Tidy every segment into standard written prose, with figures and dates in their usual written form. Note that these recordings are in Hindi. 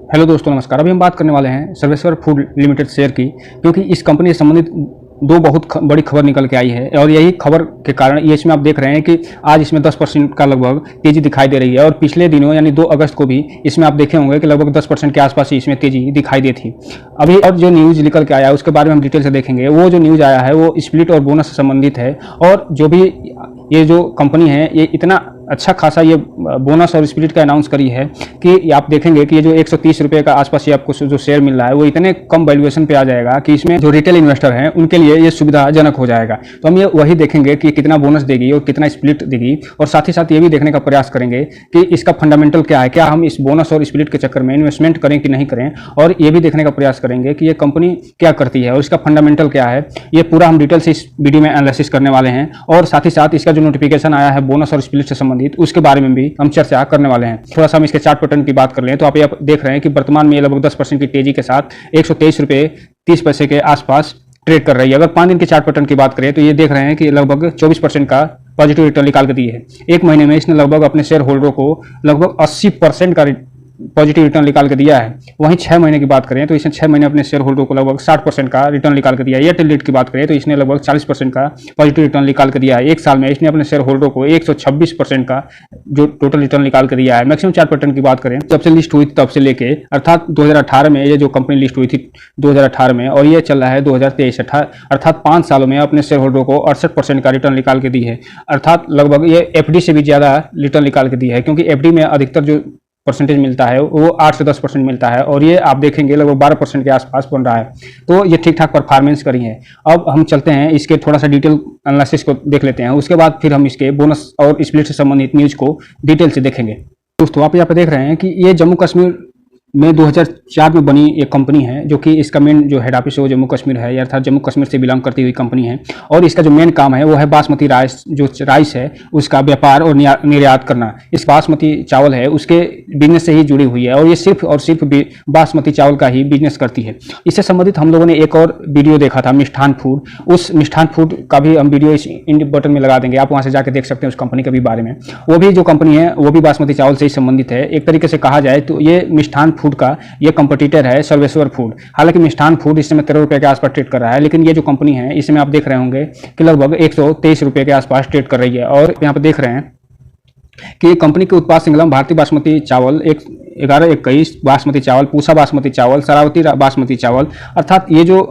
हेलो दोस्तों, नमस्कार। अभी हम बात करने वाले हैं सर्वेश्वर फूड लिमिटेड शेयर की, क्योंकि इस कंपनी से संबंधित दो बहुत बड़ी खबर निकल के आई है और यही खबर के कारण ये इसमें आप देख रहे हैं कि आज इसमें 10% का लगभग तेजी दिखाई दे रही है। और पिछले दिनों यानी 2 अगस्त को भी इसमें आप देखे होंगे कि लगभग 10% के आसपास ही इसमें तेजी दिखाई दी थी। अभी और जो न्यूज़ निकल के आया है उसके बारे में हम डिटेल से देखेंगे। वो जो न्यूज़ आया है वो स्प्लिट और बोनस से संबंधित है। और जो भी ये जो कंपनी है ये इतना अच्छा खासा ये बोनस और स्प्लिट का अनाउंस करी है कि आप देखेंगे कि ये जो 130 रुपये का आसपास ये आपको जो शेयर मिल रहा है वो इतने कम वैल्यूएशन पे आ जाएगा कि इसमें जो रिटेल इन्वेस्टर हैं उनके लिए ये सुविधाजनक हो जाएगा। तो हम ये वही देखेंगे कि कितना बोनस देगी और कितना स्प्लिट देगी, और साथ ही साथ ये भी देखने का प्रयास करेंगे कि इसका फंडामेंटल क्या है, क्या हम इस बोनस और स्प्लिट के चक्कर में इन्वेस्टमेंट करें कि नहीं करें, और ये भी देखने का प्रयास करेंगे कि ये कंपनी क्या करती है और इसका फंडामेंटल क्या है। ये पूरा हम डिटेल से इस वीडियो में एनालिसिस करने वाले हैं। और साथ ही साथ इसका जो नोटिफिकेशन आया है बोनस और स्प्लिट से संबंधित उसके बारे में भी हम चर्चा करने वाले हैं। थोड़ा सा हम इसके चार्ट पैटर्न की बात कर लें तो आप ये देख रहे हैं कि वर्तमान में लगभग 10% की तेजी के साथ 123 रुपये 30 पैसे के आसपास ट्रेड कर रही है। अगर 5 दिन के चार्ट पैटर्न की बात करें तो ये देख रहे हैं कि लगभग 24% का पॉजिटिव रिटर्न निकाल के दी है। एक महीने में इसने लगभग अपने शेयर होल्डरों को लगभग 80% का पॉजिटिव रिटर्न निकाल के दिया है। वहीं 6 महीने की बात करें तो इसने 6 महीने अपने शेयर होल्डर को लगभग 60% का रिटर्न निकाल के दिया है। एयरटेल की बात करें तो इसने लगभग 40% का पॉजिटिव रिटर्न निकाल के दिया है। एक साल में इसने अपने शेयर होल्डर को 126% का जो टोटल रिटर्न निकाल के दिया है। मैक्सिमम चार्ट पैटर्न की बात करें जब से लिस्ट हुई थी तब से लेके अर्थात 2018 में ये जो कंपनी लिस्ट हुई थी 2018 में, और ये चल रहा है 2023 अर्थात 5 सालों में अपने शेयर होल्डर को 68% का रिटर्न निकाल के दी है। अर्थात लगभग ये एफडी से भी ज़्यादा रिटर्न निकाल के दी है, क्योंकि एफडी में अधिकतर जो परसेंटेज मिलता है वो 8 से 10% मिलता है, और ये आप देखेंगे लगभग 12% के आसपास बन रहा है। तो ये ठीक ठाक परफॉर्मेंस करी है। अब हम चलते हैं इसके थोड़ा सा डिटेल एनालिसिस को देख लेते हैं, उसके बाद फिर हम इसके बोनस और स्प्लिट से संबंधित न्यूज़ को डिटेल से देखेंगे। दोस्तों, आप यहाँ पे देख रहे हैं कि ये जम्मू कश्मीर में 2004 में बनी एक कंपनी है, जो कि इसका मेन जो हेड ऑफिस है वो जम्मू कश्मीर है, अर्थात जम्मू कश्मीर से बिलोंग करती हुई कंपनी है। और इसका जो मेन काम है वो है बासमती राइस, जो राइस है उसका व्यापार और निर्यात करना। इस बासमती चावल है उसके बिजनेस से ही जुड़ी हुई है, और ये सिर्फ और सिर्फ बासमती चावल का ही बिजनेस करती है। इससे संबंधित हम लोगों ने एक और वीडियो देखा था मिष्ठान फूड। उस मिष्ठान फूड का भी हम वीडियो इस इंड बटन में लगा देंगे, आप वहाँ से जाकर देख सकते हैं उस कंपनी के भी बारे में। वो भी जो कंपनी है वो भी बासमती चावल से ही संबंधित है। एक तरीके से कहा जाए तो ये मिष्ठान फूड का ये कंपटीटर है सर्वेश्वर फूड। हालांकि मिष्ठान फूड इस समय 13 रुपये के आसपास ट्रेड कर रहा है, लेकिन ये जो कंपनी है इसमें आप देख रहे होंगे कि लगभग 123 रुपये के आसपास ट्रेड कर रही है। और यहाँ पे देख रहे हैं कि कंपनी के उत्पाद श्रृंखला भारतीय बासमती चावल 1121 बासमती चावल, पूसा बासमती चावल, शरावती बासमती चावल, अर्थात ये जो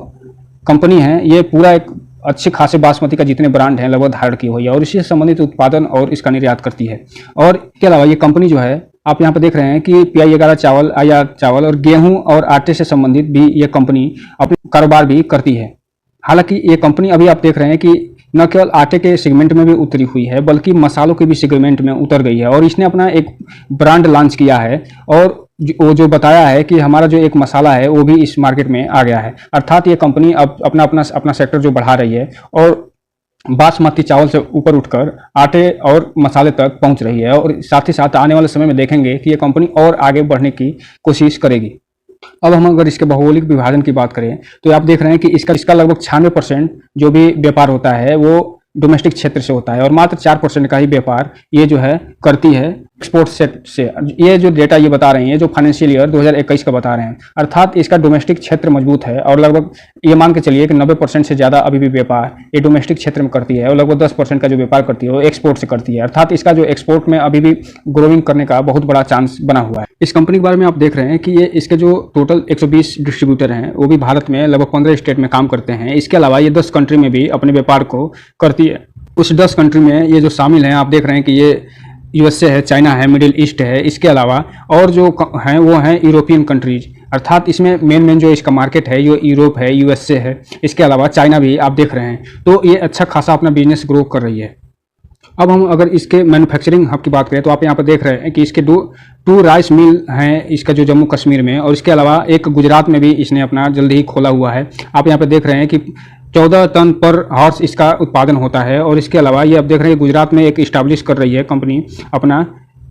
कंपनी है ये पूरा एक अच्छे खासे बासमती का जितने ब्रांड हैं लगभग धारण की हुई है, और इसी से संबंधित उत्पादन और इसका निर्यात करती है। और इसके अलावा ये कंपनी जो है आप यहाँ पर देख रहे हैं कि PI11 चावल, IR चावल और गेहूं और आटे से संबंधित भी ये कंपनी अपना कारोबार भी करती है। हालांकि ये कंपनी अभी आप देख रहे हैं कि न केवल आटे के सेगमेंट में भी उतरी हुई है बल्कि मसालों के भी सेगमेंट में उतर गई है, और इसने अपना एक ब्रांड लॉन्च किया है, और वो जो बताया है कि हमारा जो एक मसाला है वो भी इस मार्केट में आ गया है। अर्थात ये कंपनी अब अपना सेक्टर जो बढ़ा रही है और बासमती चावल से ऊपर उठकर आटे और मसाले तक पहुंच रही है, और साथ ही साथ आने वाले समय में देखेंगे कि ये कंपनी और आगे बढ़ने की कोशिश करेगी। अब हम अगर इसके भौगोलिक विभाजन की बात करें तो आप देख रहे हैं कि इसका लगभग 96% जो भी व्यापार होता है वो डोमेस्टिक क्षेत्र से होता है, और मात्र 4% का ही व्यापार ये जो है करती है एक्सपोर्ट से। ये जो डेटा ये बता रही हैं जो फाइनेंशियल ईयर 2021 का बता रहे हैं, अर्थात इसका डोमेस्टिक क्षेत्र मजबूत है, और लगभग ये मान के चलिए कि 90% से ज़्यादा अभी भी व्यापार ये डोमेस्टिक क्षेत्र में करती है, और लगभग 10% का जो व्यापार करती है वो एक्सपोर्ट से करती है। अर्थात इसका जो एक्सपोर्ट में अभी भी ग्रोइंग करने का बहुत बड़ा चांस बना हुआ है। इस कंपनी के बारे में आप देख रहे हैं कि ये इसके जो टोटल 120 डिस्ट्रीब्यूटर हैं वो भी भारत में लगभग 15 स्टेट में काम करते हैं। इसके अलावा ये 10 कंट्री में भी अपने व्यापार को करती है। उस 10 कंट्री में ये जो शामिल हैं आप देख रहे हैं कि ये USA है, चाइना है, मिडिल ईस्ट है। इसके अलावा और जो हैं वो हैं यूरोपियन कंट्रीज, अर्थात इसमें मेन जो इसका मार्केट है ये यूरोप है, USA है, इसके अलावा चाइना भी आप देख रहे हैं। तो ये अच्छा खासा अपना बिजनेस ग्रो कर रही है। अब हम अगर इसके मैन्युफैक्चरिंग हब की बात करें तो आप यहाँ पर देख रहे हैं कि इसके टू राइस मिल हैं इसका जो जम्मू कश्मीर में, और इसके अलावा एक गुजरात में भी इसने अपना जल्दी ही खोला हुआ है। आप यहाँ पर देख रहे हैं कि 14 टन पर हॉर्स इसका उत्पादन होता है, और इसके अलावा ये आप देख रहे हैं गुजरात में एक इस्टेब्लिश कर रही है कंपनी अपना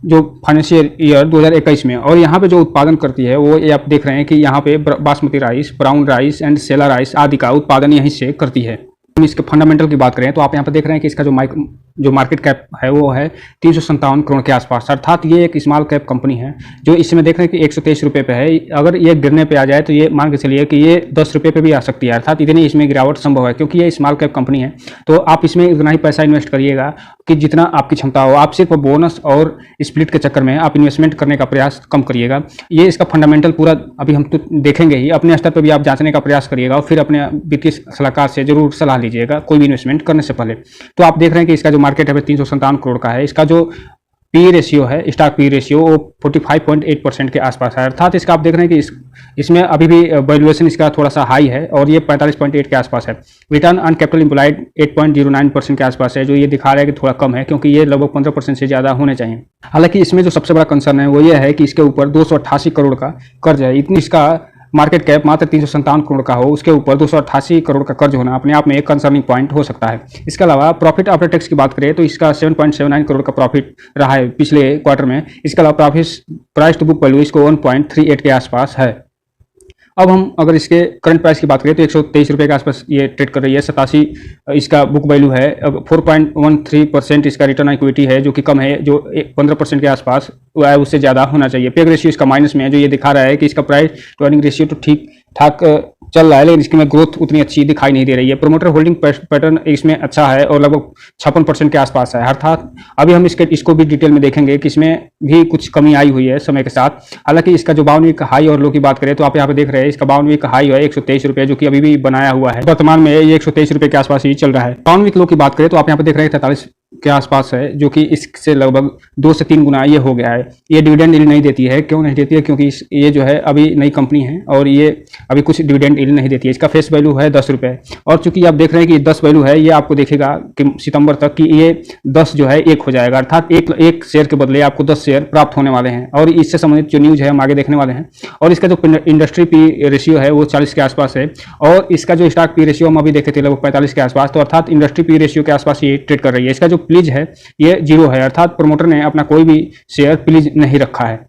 जो फाइनेंशियल ईयर 2021 में, और यहाँ पे जो उत्पादन करती है वो ये आप देख रहे हैं कि यहाँ पे basmati rice, brown rice and sela rice आदि का उत्पादन यहीं से करती है। हम इसके फंडामेंटल की बात करें तो आप यहाँ पर देख रहे हैं कि इसका जो मार्केट कैप है वो है 357 करोड़ के आसपास, अर्थात ये एक स्मॉल कैप कंपनी है जो इसमें देख रहे हैं कि 123 रुपये पे है। अगर ये गिरने पे आ जाए तो ये मान के चलिए कि ये 10 रुपये पे भी आ सकती है, अर्थात इतनी इसमें गिरावट संभव है क्योंकि ये स्मॉल कैप कंपनी है। तो आप इसमें इतना ही पैसा इन्वेस्ट करिएगा कि जितना आपकी क्षमता हो। आप सिर्फ बोनस और स्प्लिट के चक्कर में आप इन्वेस्टमेंट करने का प्रयास कम करिएगा। ये इसका फंडामेंटल पूरा अभी हम तो देखेंगे ही, अपने स्तर पर भी आप जांचने का प्रयास करिएगा और फिर अपने वित्तीय सलाहकार से जरूर सलाह लीजिएगा कोई भी इन्वेस्टमेंट करने से पहले। तो आप देख रहे हैं कि इसका जो मार्केट है 357 करोड़ का है। इसका जो पी रेशियो है, स्टॉक पी रेशियो, वो 45.8% के आसपास है, अर्थात इसका आप देख रहे हैं कि इसमें अभी भी वैल्यूएशन इसका थोड़ा सा हाई है और ये 45.8 के आसपास है। रिटर्न ऑन कैपिटल एम्प्लॉयड 8.09% के आसपास है, जो ये दिखा रहा है कि थोड़ा कम है क्योंकि ये लगभग 15% से ज़्यादा होने चाहिए। हालांकि इसमें जो सबसे बड़ा कंसर्न है वो ये है कि इसके ऊपर 288 करोड़ का कर्ज है। इतनी इसका मार्केट कैप मात्र 357 करोड़ का हो, उसके ऊपर 288 करोड़ का कर्ज होना अपने आप में एक कंसर्निंग पॉइंट हो सकता है। इसके अलावा प्रॉफिट आफ्टर टैक्स की बात करें तो इसका 7.79 करोड़ का प्रॉफिट रहा है पिछले क्वार्टर में। इसके अलावा प्राइस टू बुक वैल्यू इसको 1.38 के आसपास है। अब हम अगर इसके करंट प्राइस की बात करें तो 123 रुपये के आसपास ये ट्रेड कर रही है। 87 इसका बुक वैल्यू है। 4.13% इसका रिटर्न इक्विटी है जो कि कम है, जो 15% के आसपास है, उससे ज़्यादा होना चाहिए। पेग रेशियो इसका माइनस में है, जो ये दिखा रहा है कि इसका प्राइस टू अर्निंग रेशियो तो ठीक ठाक चल रहा है लेकिन इसकी में ग्रोथ उतनी अच्छी दिखाई नहीं दे रही है। प्रोमोटर होल्डिंग पैटर्न इसमें अच्छा है और लगभग 56% के आसपास है, अर्थात अभी हम इसको भी डिटेल में देखेंगे कि इसमें भी कुछ कमी आई हुई है समय के साथ। हालांकि इसका जो 52 वीक हाई और लो की बात करें तो आप यहाँ पे देख रहे हैं इसका 52 वीक हाई है 123 रुपये, जो कि अभी भी बनाया हुआ है। वर्तमान में ये 123 रुपये के आसपास ही चल रहा है। 52 वीक लो की बात करें तो आप यहाँ पे देख रहे हैं 43 के आसपास है, जो कि इससे लगभग 2 से 3 गुना ये हो गया है। ये डिविडेंड यील्ड नहीं देती है। क्यों नहीं देती है? क्योंकि ये जो है अभी नई कंपनी है और ये अभी कुछ डिविडेंड यील्ड नहीं देती है। इसका फेस वैल्यू है 10 रुपये और चूंकि आप देख रहे हैं कि 10 वैल्यू है, ये आपको देखेगा कि सितंबर तक कि ये 10 जो है 1 हो जाएगा, अर्थात एक शेयर के बदले आपको 10 शेयर प्राप्त होने वाले हैं। और इससे संबंधित जो न्यूज है हम आगे देखने वाले हैं। और इसका जो इंडस्ट्री पी रेशियो है वो 40 के आसपास है और इसका जो स्टॉक पी रेशियो हम अभी देखे थे लगभग 45 के आसपास, तो अर्थात इंडस्ट्री पी रेशियो के आसपास ये ट्रेड कर रही है। इसका जो प्लीज है ये 0 है, अर्थात प्रमोटर ने अपना कोई भी शेयर प्लीज नहीं रखा है।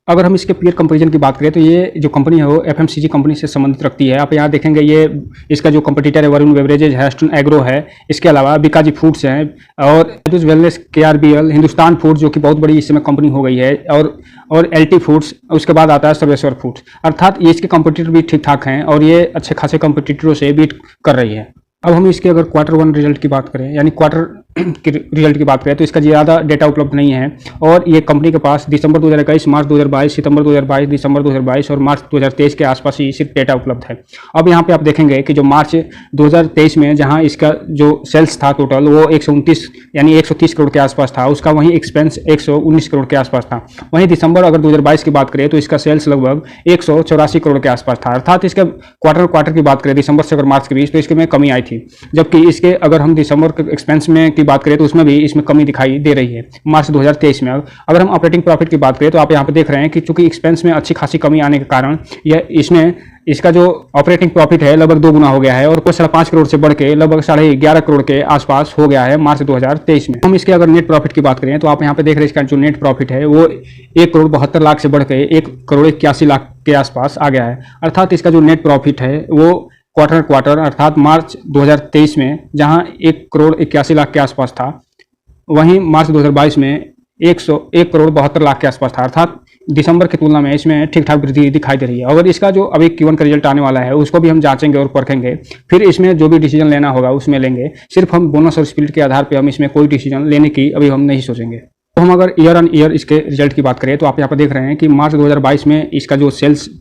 अगर हम इसके पीयर कंपैरिजन की बात करें तो ये जो कंपनी है वो एफएमसीजी कंपनी से संबंधित रखती है। आप यहाँ देखेंगे ये इसका जो कंपटीटर है वरुण बेवरेजेज है, हेस्टन एग्रो है, इसके अलावा बीकाजी फूड्स हैं और वेलनेस केआरबीएल, हिंदुस्तान फूड्स जो कि बहुत बड़ी इस समय कंपनी हो गई है, और एलटी फूड्स, उसके बाद आता है सर्वेश्वर फूड्स। अर्थात ये इसके कंपटीटर भी ठीक ठाक हैं और ये अच्छे खासे कंपटीटरों से बीट कर रही है। अब हम इसके अगर Q1 रिजल्ट की बात करें, यानी क्वार्टर के रिजल्ट की बात करें तो इसका ज़्यादा डेटा उपलब्ध नहीं है और ये कंपनी के पास दिसंबर 2021, मार्च 2022, सितंबर 2022, दिसंबर 2022 और मार्च 2023 के आसपास ही सिर्फ डेटा उपलब्ध है। अब यहाँ पे आप देखेंगे कि जो मार्च 2023 में जहाँ इसका जो सेल्स था टोटल वो 129 यानी 130 करोड़ के आसपास था, उसका वहीं एक्सपेंस 119 करोड़ के आसपास था। वहीं दिसंबर अगर 2022 की बात करें तो इसका सेल्स लगभग 184 करोड़ के आसपास था, अर्थात इसका क्वार्टर की बात करें दिसंबर से अगर मार्च के बीच तो इसके में कमी आई थी। जबकि इसके अगर हम दिसंबर के एक्सपेंस में की बात करें तो उसमें भी इसमें कमी दिखाई दे रही है मार्च 2023 में। अगर हम ऑपरेटिंग प्रॉफिट की बात करें तो आप यहाँ पे देख रहे हैं कि चूंकि एक्सपेंस में अच्छी खासी कमी आने के कारण यह इसमें इसका जो ऑपरेटिंग प्रॉफिट है लगभग 2 गुना हो गया है और 5.5 करोड़ से बढ़ के लगभग 11.5 करोड़ के आसपास हो गया है मार्च 2023 में। हम इसके अगर नेट प्रॉफिट की बात करें तो आप यहाँ पे देख रहे हैं इसका जो नेट प्रॉफिट है वो 1 करोड़ 72 लाख से बढ़ के 1 करोड़ 81 लाख के आसपास आ गया है, अर्थात इसका जो नेट प्रॉफिट है वो क्वार्टर अर्थात मार्च 2023 में जहां 1 करोड़ 81 लाख के आसपास था, वहीं मार्च 2022 में 1 करोड़ 72 लाख के आसपास था, अर्थात दिसंबर की तुलना में इसमें ठीक ठाक वृद्धि दिखाई दे रही है। अगर इसका जो अभी Q1 का रिजल्ट आने वाला है उसको भी हम जांचेंगे और परखेंगे, फिर इसमें जो भी डिसीजन लेना होगा उसमें लेंगे। सिर्फ हम बोनस और स्प्लिट के आधार पर हम इसमें कोई डिसीजन लेने की अभी हम नहीं सोचेंगे। तो हम अगर ईयर ऑन ईयर इसके रिजल्ट की बात करें तो आप यहाँ पर देख रहे हैं कि मार्च 2022 में इसका जो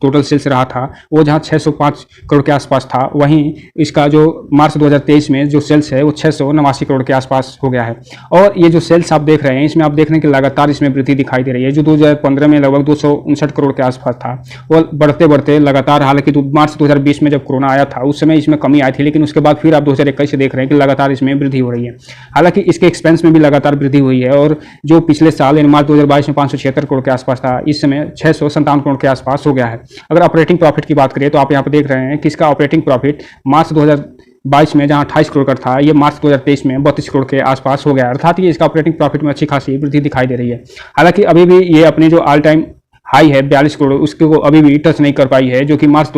टोटल सेल्स रहा था वो जहाँ 605 करोड़ के आसपास था, वहीं इसका जो मार्च 2023 में जो सेल्स है वो 689 करोड़ के आसपास हो गया है। और ये जो सेल्स आप देख रहे हैं इसमें आप देख रहे हैं कि लगातार इसमें वृद्धि दिखाई दे रही है। जो 2015 में लगभग 259 करोड़ के आसपास था वो बढ़ते बढ़ते लगातार, हालांकि मार्च 2020 में जब कोरोना आया था उस समय इसमें कमी आई थी, लेकिन उसके बाद फिर आप 2021 से देख रहे हैं कि लगातार इसमें वृद्धि हो रही है। हालांकि इसके एक्सपेंस में भी लगातार वृद्धि हुई है और जो पिछले साल यानी मार्च 2022 में 576 करोड़ के आसपास था, इस समय 657 करोड़ के आसपास हो गया है। अगर ऑपरेटिंग प्रॉफिट की बात करें तो आप यहाँ पे देख रहे हैं कि इसका ऑपरेटिंग प्रॉफिट मार्च 2022 में जहां 28 करोड़ का था ये मार्च 2023 में 32 करोड़ के आसपास हो गया, अर्थात ये इसका ऑपरेटिंग प्रॉफिट में अच्छी खासी वृद्धि दिखाई दे रही है। हालांकि अभी भी ये अपने जो ऑल टाइम हाई है 42 करोड़ उसको अभी भी टच नहीं कर पाई है, जो कि मार्च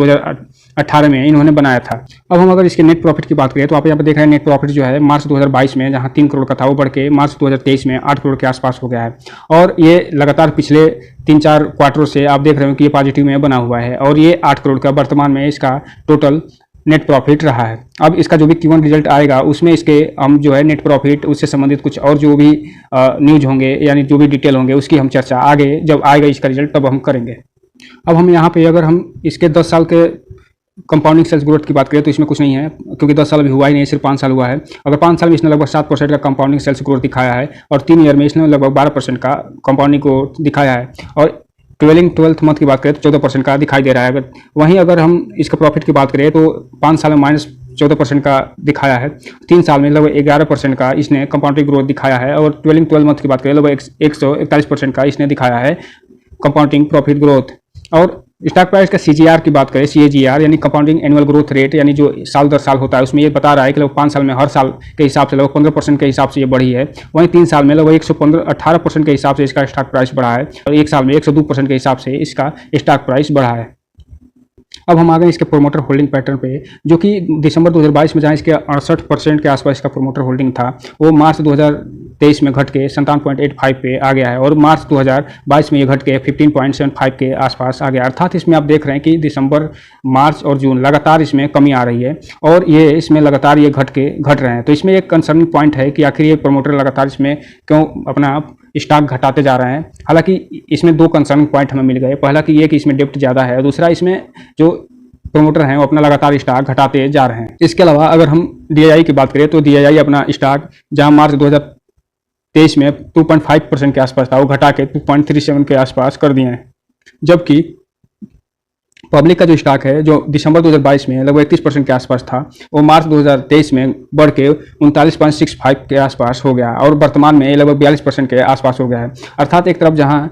2018 में इन्होंने बनाया था। अब हम अगर इसके नेट प्रॉफिट की बात करें तो आप यहाँ पे देख रहे हैं नेट प्रॉफिट जो है मार्च 2022 में जहाँ 3 करोड़ का था वो बढ़ के मार्च 2023 में 8 करोड़ के आसपास हो गया है। और ये लगातार पिछले 3-4 क्वार्टरों से आप देख रहे हो कि ये पॉजिटिव में बना हुआ है और ये 8 करोड़ का वर्तमान में इसका टोटल नेट प्रॉफिट रहा है। अब इसका जो भी Q1 रिजल्ट आएगा उसमें इसके हम जो है नेट प्रॉफिट उससे संबंधित कुछ और जो भी न्यूज होंगे यानी जो भी डिटेल होंगे उसकी हम चर्चा आगे जब आएगा इसका रिजल्ट तब हम करेंगे। अब हम यहाँ पे अगर हम इसके 10 साल के कंपाउंडिंग सेल्स ग्रोथ की बात करें तो इसमें कुछ नहीं है क्योंकि 10 साल अभी हुआ ही नहीं, सिर्फ 5 साल हुआ है। अगर 5 साल में इसने लगभग 7% का कंपाउंडिंग सेल्स ग्रोथ दिखाया है और 3 ईयर में इसने लगभग 12% का कंपाउंडिंग ग्रोथ दिखाया है और 12th मंथ की बात करें तो 14% का दिखाई दे रहा है। वहीं अगर हम इसका प्रॉफिट की बात करें तो 5 साल में -14% का दिखाया है, 3 साल में लगभग 11% का इसने कंपाउंडिंग ग्रोथ दिखाया है और 12 मंथ की बात करें लगभग 141% का इसने दिखाया है कंपाउंडिंग प्रॉफिट ग्रोथ। और स्टॉक प्राइस का CGR की बात करें, CAGR यानी कंपाउंडिंग एनुअल ग्रोथ रेट यानी जो साल दर साल होता है उसमें ये बता रहा है कि लगभग 5 साल में हर साल के हिसाब से लगभग 15% के हिसाब से ये बढ़ी है। वहीं 3 साल में लगभग 118% के हिसाब से इसका स्टॉक प्राइस बढ़ा है और 1 साल में 102% के हिसाब से इसका स्टॉक प्राइस बढ़ा है। अब हम आ गए इसके प्रोमोटर होल्डिंग पैटर्न पे, जो कि दिसंबर 2022 में जहाँ इसके 68% के आसपास इसका प्रोमोटर होल्डिंग था वो मार्च 2023 में घट के 57.85 पे आ गया है और मार्च 2022 में ये घट के 15.75 के आसपास आ गया। अर्थात इसमें आप देख रहे हैं कि दिसंबर, मार्च और जून लगातार इसमें कमी आ रही है और ये इसमें लगातार ये घट रहे हैं। तो इसमें एक कंसर्निंग पॉइंट है कि आखिर ये प्रोमोटर लगातार इसमें क्यों अपना स्टॉक घटाते जा रहे हैं। हालांकि इसमें 2 कंसर्निंग पॉइंट हमें मिल गए। पहला कि ये कि इसमें डेप्ट ज़्यादा है, दूसरा इसमें जो प्रोमोटर हैं वो अपना लगातार स्टॉक घटाते जा रहे हैं। इसके अलावा अगर हम DII की बात करें तो DII अपना स्टॉक जहां मार्च 2023 में 2.5% के आसपास था वो घटा के 2.37 के आसपास कर दिए हैं, जबकि पब्लिक का जो स्टॉक है जो दिसंबर 2022 में लगभग 31% के आसपास था वो मार्च 2023 में बढ़ के 39.65 के आसपास हो गया और वर्तमान में लगभग 42% के आसपास हो गया है। अर्थात एक तरफ जहां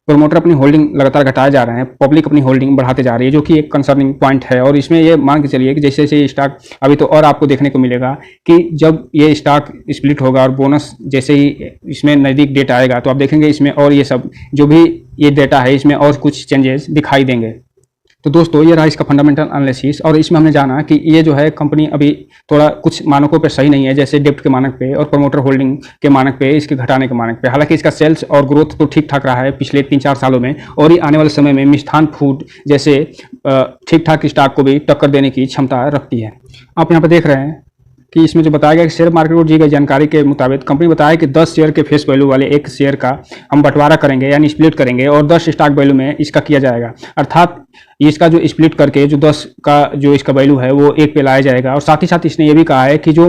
प्रोमोटर अपनी होल्डिंग लगातार घटाए जा रहे हैं, पब्लिक अपनी होल्डिंग बढ़ाते जा रही है, जो कि एक कंसर्निंग पॉइंट है। और इसमें ये मान के चलिए कि जैसे जैसे ये स्टॉक अभी तो और आपको देखने को मिलेगा कि जब ये स्टॉक स्प्लिट होगा और बोनस जैसे ही इसमें नज़दीक डेट आएगा तो आप देखेंगे इसमें और ये सब जो भी ये डेटा है इसमें और कुछ चेंजेस दिखाई देंगे। तो दोस्तों ये रहा इसका फंडामेंटल एनालिसिस और इसमें हमने जाना कि ये जो है कंपनी अभी थोड़ा कुछ मानकों पे सही नहीं है, जैसे डेप्ट के मानक पे और प्रमोटर होल्डिंग के मानक पे, इसके घटाने के मानक पे। हालांकि इसका सेल्स और ग्रोथ तो ठीक ठाक रहा है पिछले 3-4 सालों में और ये आने वाले समय में मिष्ठान फूड जैसे ठीक ठाक स्टॉक को भी टक्कर देने की क्षमता रखती है। आप यहाँ पर देख रहे हैं कि इसमें जो बताया गया कि शेयर मार्केट को दी गई जानकारी के मुताबिक कंपनी बताया कि 10 शेयर के फेस वैल्यू वाले एक शेयर का हम बंटवारा करेंगे यानी स्प्लिट करेंगे और 10 स्टॉक वैल्यू में इसका किया जाएगा। अर्थात इसका जो स्प्लिट करके जो 10 का जो इसका वैल्यू है वो 1 पे लाया जाएगा। और साथ ही साथ इसने ये भी कहा है कि जो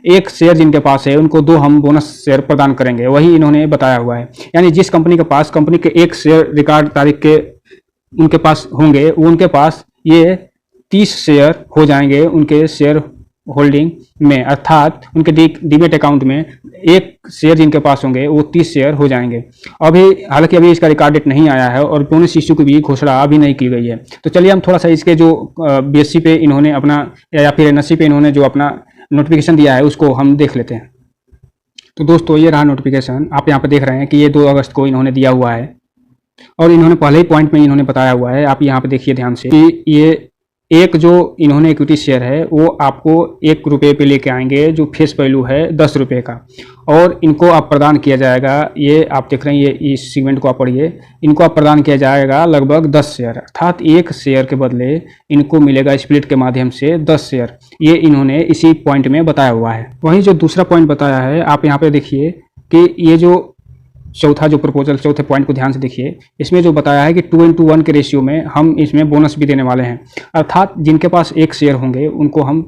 एक शेयर जिनके पास है उनको 2 हम बोनस शेयर प्रदान करेंगे, वही इन्होंने बताया हुआ है। यानी जिस कंपनी के पास कंपनी के 1 शेयर रिकॉर्ड तारीख के उनके पास होंगे वो उनके पास ये 30 शेयर हो जाएंगे उनके शेयर होल्डिंग में, अर्थात उनके डीमेट अकाउंट में 1 शेयर जिनके पास होंगे वो 30 शेयर हो जाएंगे। हालांकि अभी इसका रिकॉर्ड डेट नहीं आया है और बोनस इश्यू की भी घोषणा अभी नहीं की गई है। तो चलिए हम थोड़ा सा इसके जो BSE पे इन्होंने अपना या फिर NSE पे इन्होंने जो अपना नोटिफिकेशन दिया है उसको हम देख लेते हैं। तो दोस्तों ये रहा नोटिफिकेशन, आप यहाँ पे देख रहे हैं कि ये 2 अगस्त को इन्होंने दिया हुआ है और इन्होंने पहले ही पॉइंट में इन्होंने बताया हुआ है, आप यहाँ पे देखिए ध्यान से, कि ये एक जो इन्होंने इक्विटी शेयर है वो आपको 1 रुपये पे लेके आएंगे जो फेस वैल्यू है 10 रुपये का और इनको आप प्रदान किया जाएगा, ये आप देख रहे हैं, ये इस सेगमेंट को आप पढ़िए, इनको आप प्रदान किया जाएगा लगभग 10 शेयर, अर्थात 1 शेयर के बदले इनको मिलेगा स्प्लिट के माध्यम से 10 शेयर। ये इन्होंने इसी पॉइंट में बताया हुआ है। वहीं जो दूसरा पॉइंट बताया है आप यहाँ पे देखिए कि ये जो चौथा जो प्रपोजल, चौथे पॉइंट को ध्यान से देखिए, इसमें जो बताया है कि 2:1 के रेशियो में हम इसमें बोनस भी देने वाले हैं। अर्थात जिनके पास 1 शेयर होंगे उनको हम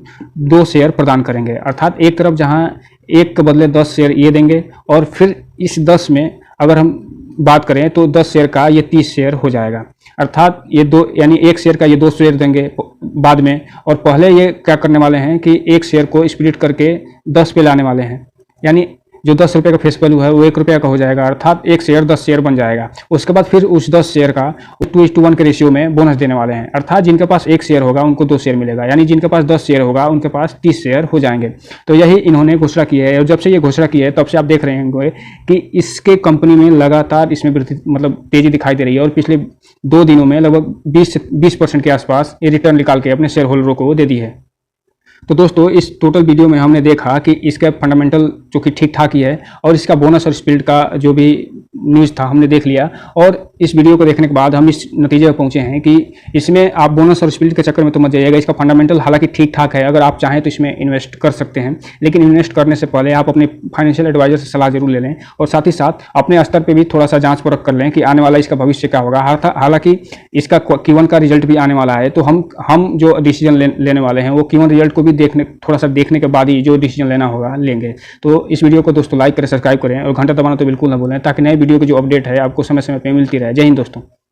2 शेयर प्रदान करेंगे। अर्थात एक तरफ जहां 1 के बदले 10 शेयर ये देंगे और फिर इस 10 में अगर हम बात करें तो 10 शेयर का ये 30 शेयर हो जाएगा। अर्थात ये 2 यानी 1 शेयर का ये 2 शेयर देंगे बाद में, और पहले ये क्या करने वाले हैं कि 1 शेयर को स्प्लिट करके 10 पे लाने वाले हैं। यानी जो 10 रुपये का फेस वैल्यू है वो 1 रुपये का हो जाएगा, अर्थात एक शेयर 10 शेयर बन जाएगा। उसके बाद फिर उस 10 शेयर का 2:1 के रेशियो में बोनस देने वाले हैं, अर्थात जिनके पास 1 शेयर होगा उनको 2 शेयर मिलेगा, यानी जिनके पास 10 शेयर होगा उनके पास 30 शेयर हो जाएंगे। तो यही इन्होंने घोषणा की है, और जब से ये घोषणा की है तब से आप देख रहे होंगे कि इसके कंपनी में लगातार इसमें वृद्धि मतलब तेजी दिखाई दे रही है, और पिछले 2 दिनों में लगभग 20% के आसपास ये रिटर्न निकाल के अपने शेयर होल्डरों को दे दी है। तो दोस्तों इस टोटल वीडियो में हमने देखा कि इसका फंडामेंटल जो कि ठीक ठाक ही है, और इसका बोनस और स्प्लिट का जो भी न्यूज़ था हमने देख लिया, और इस वीडियो को देखने के बाद हम इस नतीजे पर पहुंचे हैं कि इसमें आप बोनस और स्प्लिट के चक्कर में तो मत जाइएगा। इसका फंडामेंटल हालांकि ठीक ठाक है, अगर आप चाहें तो इसमें इन्वेस्ट कर सकते हैं, लेकिन इन्वेस्ट करने से पहले आप अपने फाइनेंशियल एडवाइजर से सलाह जरूर ले लें, और साथ ही साथ अपने स्तर पर भी थोड़ा सा जाँच परख कर लें कि आने वाला इसका भविष्य क्या होगा। हालांकि इसका Q1 का रिजल्ट भी आने वाला है, तो हम जो डिसीजन लेने वाले हैं वो Q1 रिजल्ट को भी थोड़ा सा देखने के बाद ही जो डिसीजन लेना होगा लेंगे। तो इस वीडियो को दोस्तों लाइक करें, सब्सक्राइब करें, और घंटा दबाना तो बिल्कुल ना भूलें, ताकि नए वीडियो की जो अपडेट है आपको समय समय पर मिलती रहे। जय हिंद दोस्तों।